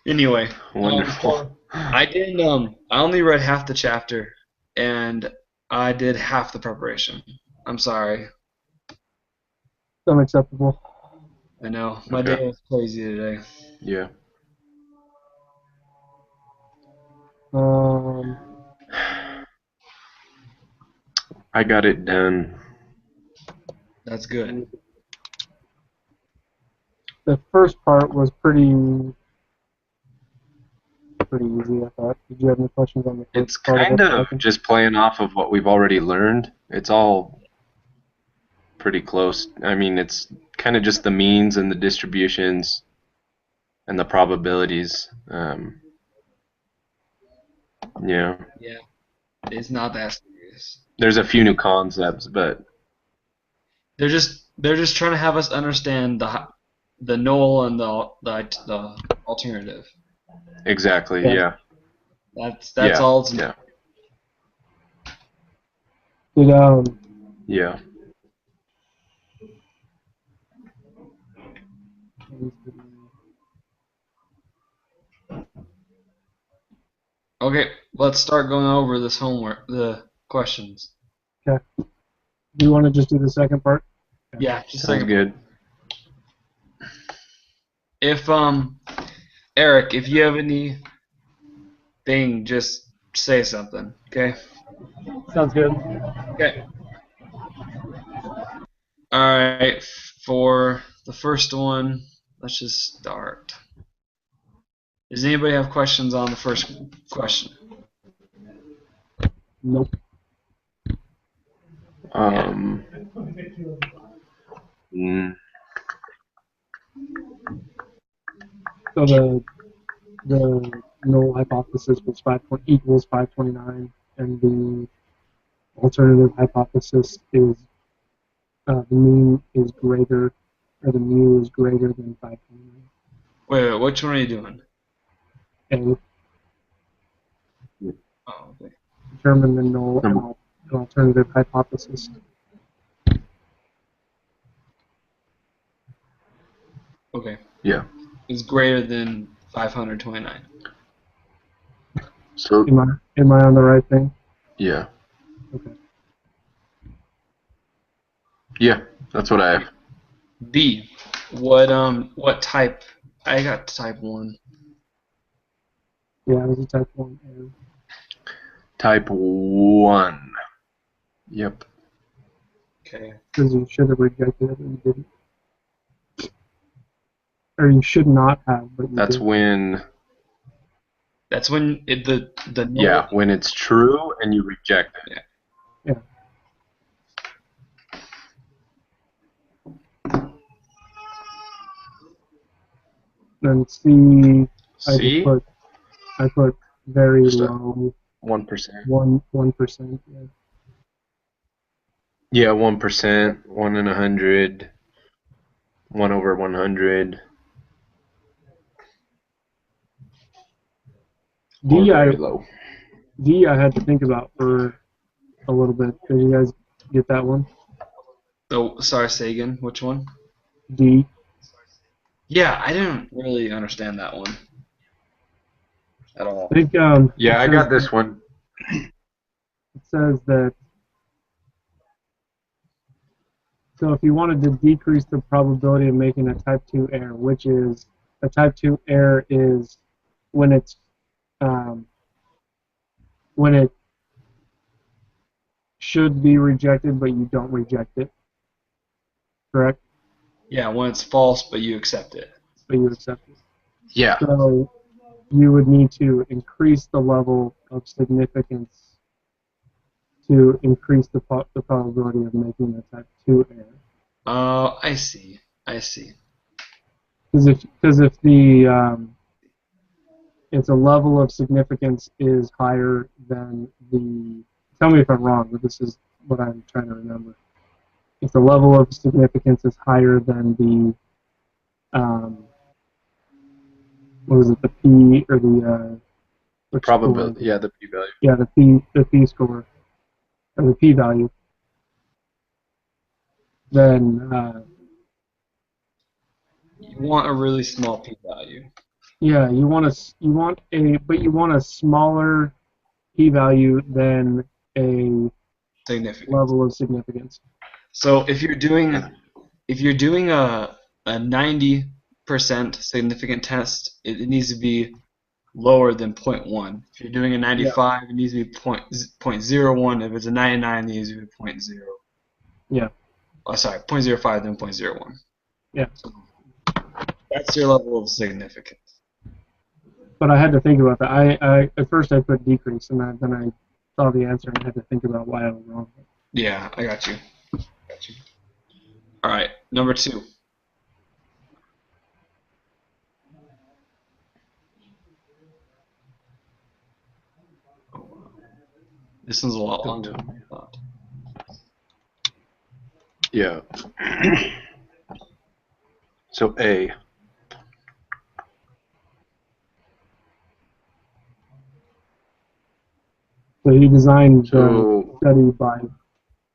Anyway, Wonderful. I didn't. I only read half the chapter, and I did half the preparation. I'm sorry. Unacceptable. I know my Okay. day was crazy today. Yeah. Um, I got it done. That's good. the first part was pretty easy, I thought. Did you have any questions on the first It's part of kind the of second? just playing off of what we've already learned. It's all pretty close. I mean, it's kind of just the means and the distributions and the probabilities. Yeah. Yeah, it's not that serious. There's a few new concepts, but They're just trying to have us understand the null and the alternative. exactly, Yeah. yeah. That's Yeah. all it's. Yeah. Did Yeah. Okay, let's start going over this homework, the questions. okay. Do you want to just do the second part? Yeah, just Sounds second. good. If Eric, if you have anything, just say something. Okay. Sounds good. Okay. All right. For the first one, let's just start. Does anybody have questions on the first question? Nope. Um, mm, So the null hypothesis was equals 529, and the alternative hypothesis is the mean is greater, or the mu is greater than 529. Wait, which one are you doing? And Oh, okay. determine the null um, and alternative hypothesis. Okay. yeah. Is greater than 529. So, Am I on the right thing? yeah. Okay. Yeah, that's what I have. B. What type? I got type 1. Yeah, it was a type 1 error. Type 1. Yep. Okay. Because you should have rejected it, but you didn't. Or you should not have, but you That's did. when, That's when the null. yeah, when it's true and you reject it. Yeah. Then C, C? I put very Just a low, 1%. 1%. Yeah. Yeah, 1%, 1 in 100, 1 over 100. Or very low. D I had to think about for a little bit. Did you guys get that one? Oh, sorry, say again. Which one? D. Yeah, I didn't really understand that one at all. I think Yeah, I got this one. it says that so if you wanted to decrease the probability of making a type 2 error, which is a type 2 error is when it's when it should be rejected but you don't reject it, correct? Yeah, when it's false, but you accept it. But you accept it. Yeah. So you would need to increase the level of significance to increase the probability of making a type 2 error. Oh, I see. I see. Because if the if the level of significance is higher than the, tell me if I'm wrong, but this is what I'm trying to remember. If the level of significance is higher than the what was it, the p or the Probability. Yeah, the p-value. yeah, the p score or the p value, then want a really small p-value. Yeah, you want a smaller p-value than a Significant. level of significance. So if you're doing a 90% significant test, it needs to be lower than 0.1. If you're doing a 95, it needs to be 0.01. If it's a 99, it needs to be 0.0. Yeah. Oh, sorry, 0.05 then 0.01. Yeah. So that's your level of significance. But I had to think about that. I at first I put decrease, and then I saw the answer and I had to think about why I was wrong. Yeah, I got you. All right, number 2. This one's a lot longer than I thought. Yeah. So A. So he designed the So study by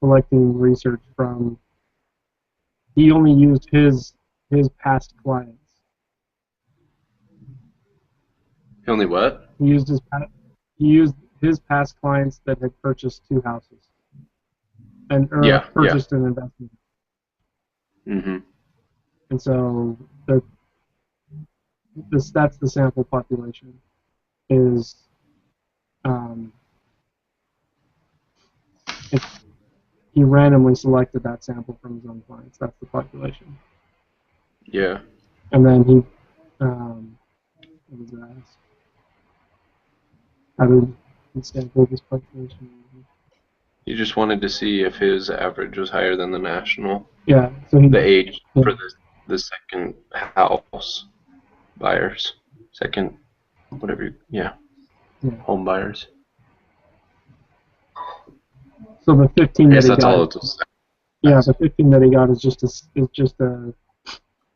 collecting research from. He only used his past clients. only what? He used his past clients that had purchased 2 houses and purchased an investment. Mm-hmm. And so that's the sample population is he randomly selected that sample from his own clients. That's the population. Yeah. And then he what was that? How did he sample this population? You just wanted to see if his average was higher than the national. Yeah. So he The age for the second house buyers, second whatever. Yeah. Home buyers. So the 15 I that guess he that's got. all it was. Yeah, the 15 that he got is just a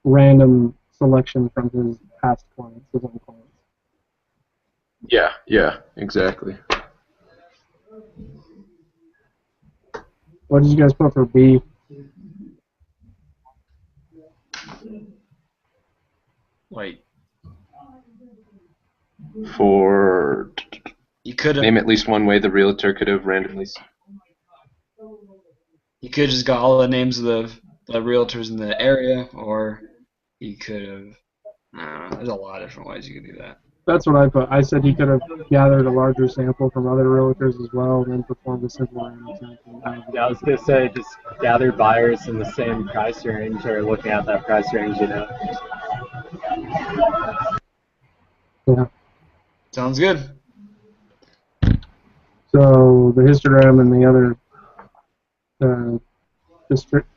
random selection from his past clients, his own clients. Yeah. Yeah. Exactly. What did you guys put for B? Wait, For you could name have at least one way the realtor could have randomly. just got all the names of the realtors in the area, or he could have. I don't know. There's a lot of different ways you could do that. That's what I put. I said he could have gathered a larger sample from other realtors as well, and then performed a simple random sample. Yeah, I was going to say just gather buyers in the same price range or looking at that price range, you know. Yeah. Sounds good. So the histogram and the other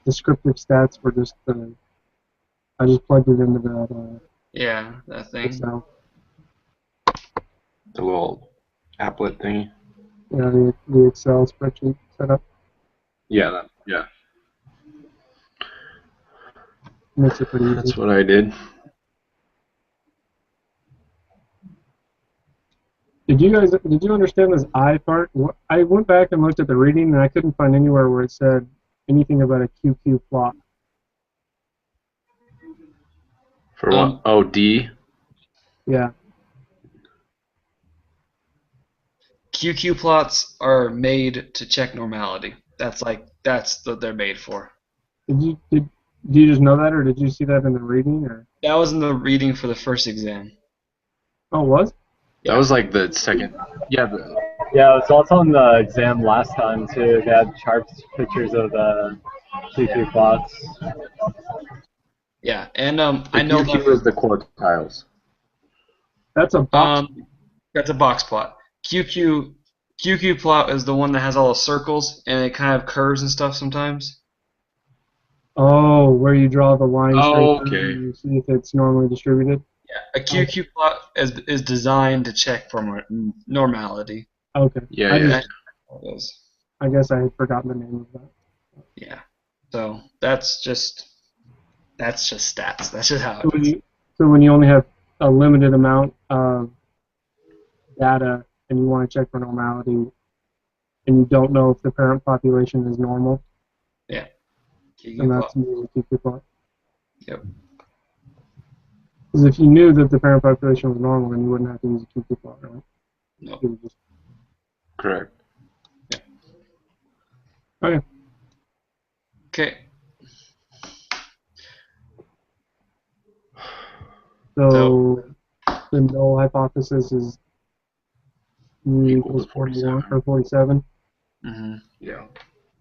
descriptive stats were just I just plugged it into that Yeah, that thing. Excel. The little applet thingy. Yeah, the Excel spreadsheet setup Yeah. Yeah. makes it pretty easy. That's what I did. Did you understand this I part? I went back and looked at the reading and I couldn't find anywhere where it said anything about a QQ plot. For what? Oh, D. Yeah. QQ plots are made to check normality. That's what they're made for. Did you just know that, or did you see that in the reading, or? That was in the reading for the first exam. Oh, it was? That was like the second. Yeah. Yeah, it was also on the exam last time too. They had charts, pictures of the QQ plots. Yeah, and I know QQ was the quartiles. That's a box. That's a box plot. QQ plot is the one that has all the circles and it kind of curves and stuff sometimes. Oh, where you draw the line straight through Okay. and you see if it's normally distributed? Yeah, a QQ plot is designed to check for normality. Okay. Yeah. I guess I had forgotten the name of that. Yeah. So that's just stats. That's just how it is. So when you only have a limited amount of data and you want to check for normality and you don't know if the parent population is normal, Yeah. then that's usually QQ plot. Yep. Because if you knew that the parent population was normal, then you wouldn't have to use a QQ plot, right? No. You would just, Correct. okay. Okay. So the null hypothesis is mu Equal equals to 41 47. or 47, Mm-hmm. Yeah.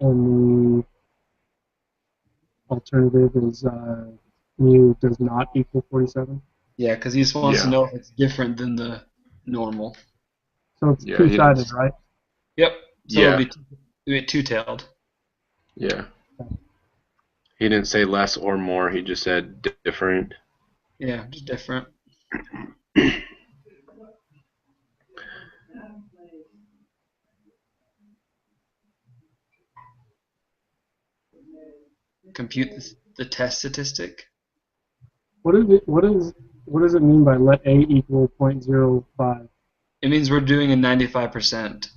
and the alternative is mu does not equal 47. Yeah, because he just wants to Yeah. know if it's different than the normal. So it's Yeah, he two-sided, didn't- right? Yep. So Yeah. it'll be two-tailed. Yeah. He didn't say less or more. He just said different. Yeah, just different. Compute the test statistic. What does it mean by let A equal 0.05? It means we're doing a 95%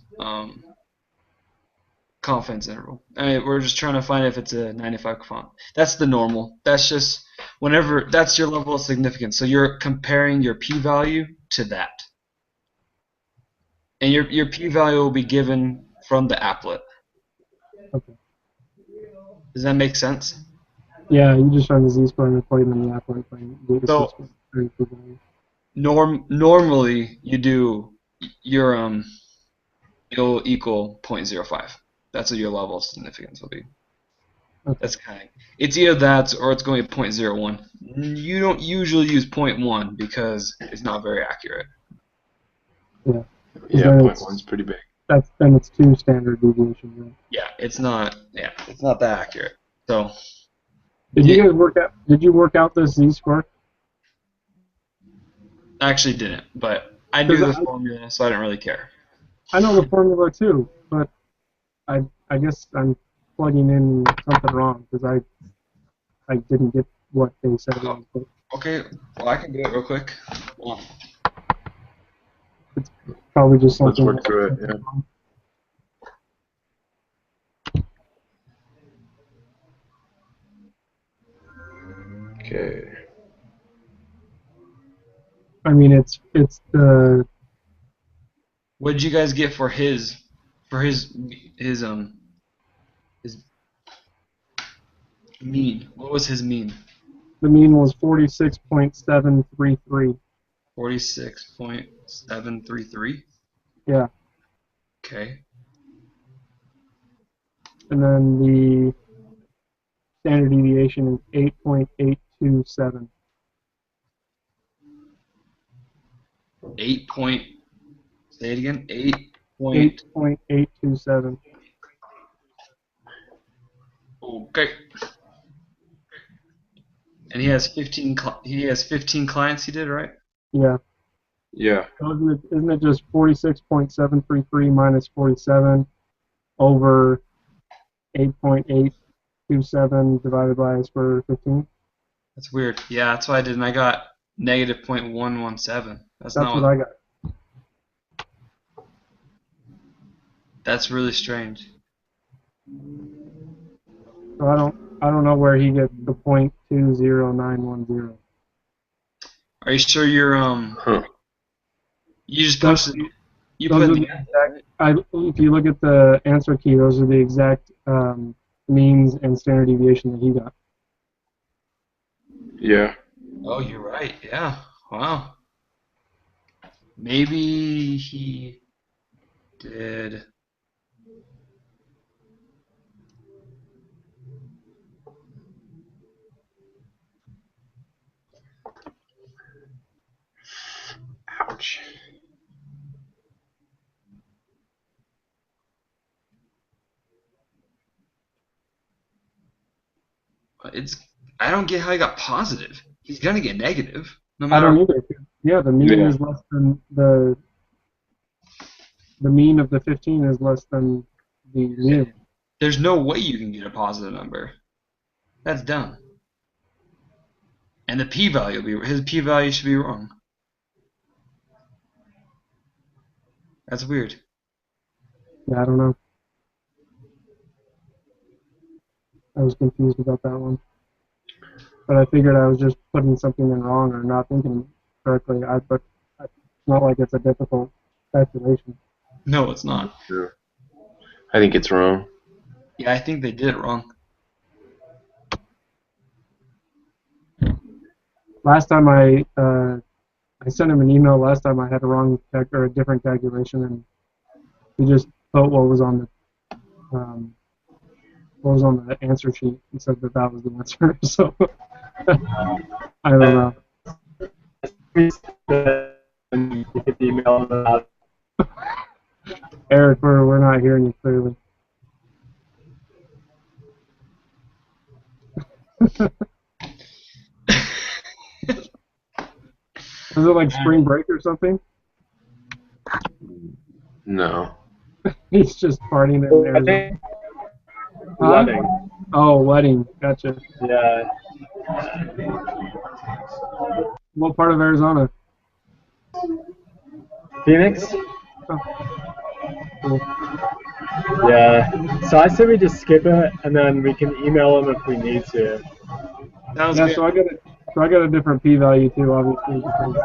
confidence interval. I mean, we're just trying to find if it's a 95 font. That's the normal. That's just whenever that's your level of significance. So you're comparing your p-value to that, and your p-value will be given from the applet. Okay. Does that make sense? Yeah, you just run the z-score and plug them in the applet and get the So- z-score. Very good value. Normally you do your it'll equal 0.05. That's what your level of significance will be. Okay. That's kind of, it's either that or it's going to 0.01. You don't usually use 0.1 because it's not very accurate. Yeah. Yeah, then point it's- one's pretty big. Then it's 2 standard deviations. Right? Yeah, it's not that accurate. So Did Yeah. you guys work out? Did you work out this z-score? I actually didn't, but I knew the Because formula, so I didn't really care. I know the formula too, but I guess I'm plugging in something wrong because I didn't get what they said it was. But Okay, well I can do it real quick. Hold on. probably just Let's something. work through it. Yeah. Okay. I mean, it's the What did you guys get for his mean? What was his mean? mean was 46.733. 46.733. Yeah, Okay. and then the standard deviation is 8.827. 8 point. Say it again. 8 point. 8.827. Okay. And he has 15. He has 15 clients. He did right. Yeah. Yeah. So isn't it just 46.733 minus 47 over 8.827 divided by square root of 15? That's weird. Yeah, that's what I did, and I got negative 0.117. That's That's not what I got. That's really strange. So I don't know where he gets the 0.20910. Are you sure you're Huh. You just Those- posted. You those put are the the if you look at the answer key, those are the exact means and standard deviation that he got. Yeah. Oh, you're right. Yeah. Wow. Maybe he did. Ouch. It's. I don't get how he got positive. He's gonna get negative, no I matter. don't either. Yeah, the mean Yeah. is less than the mean of the 15 is less than the mu. There's no way you can get a positive number. That's dumb. And the p-value will be his p-value should be wrong. That's weird. Yeah, I don't know. I was confused about that one. but I figured I was just putting something in wrong or not thinking correctly. But it's not like it's a difficult calculation. No, it's not. Sure. I think it's wrong. Yeah, I think they did it wrong. Last time I sent him an email. Last time I had a wrong or a different calculation, and he just put what was on the answer sheet and said that was the answer. So I don't know. You could email them out. Eric, we're not hearing you clearly. Is it like spring break or something? No. He's just partying in Arizona. Wedding. Oh, wedding. Gotcha. Yeah. What part of Arizona? Phoenix? Oh, cool. Yeah. So I say we just skip it, and then we can email them if we need to. Sounds Yeah, good. so I got a different p-value too, obviously, because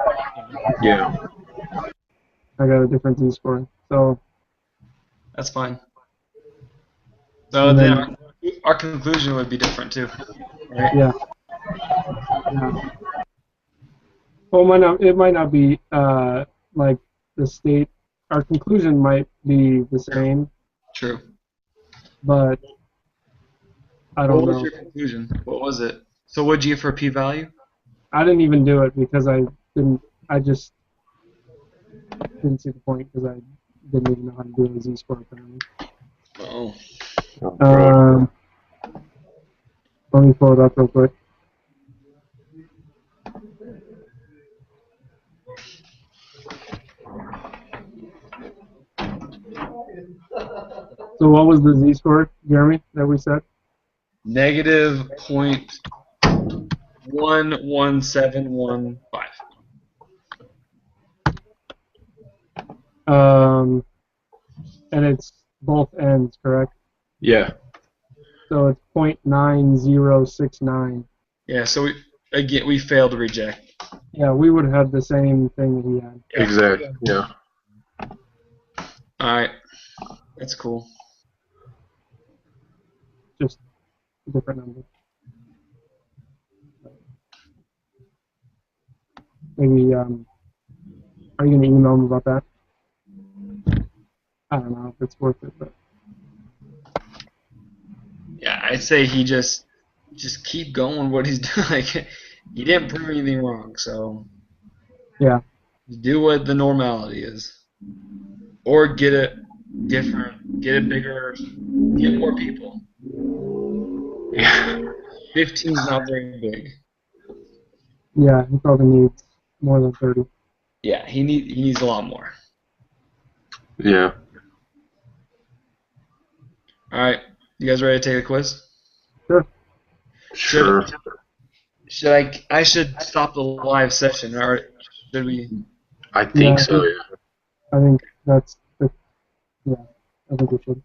Yeah. I got a different z-score. So That's fine. So And then then- our conclusion would be different too, right? yeah. Well, it might not be like the state. Our conclusion might be the same, True. but I don't What was know. your conclusion? What was it? So what'd you get for a p-value? I didn't even do it because I just didn't see the point because I didn't even know how to do a z-score apparently. Oh. Let me pull it up real quick. So what was the z-score, Jeremy, that we said? Negative 0.11715. And it's both ends, correct? Yeah. So it's 0.9069. Yeah, so we failed to reject. Yeah, we would have the same thing that he had. Yeah. Exactly. Yeah. Alright. That's cool. Just a different number. Maybe, are you going to email him about that? I don't know if it's worth it, but Yeah, I'd say he just keep going what he's doing. Like, he didn't prove anything wrong, so yeah. do what the normality is. Or get it different, get it bigger, get more people. Yeah. 15's not very big. Yeah, he probably needs more than 30. Yeah, he needs a lot more. Yeah. Alright, you guys ready to take a quiz? Sure. Sure. I should stop the live session, or should we? I think so. Yeah. I think I think we should.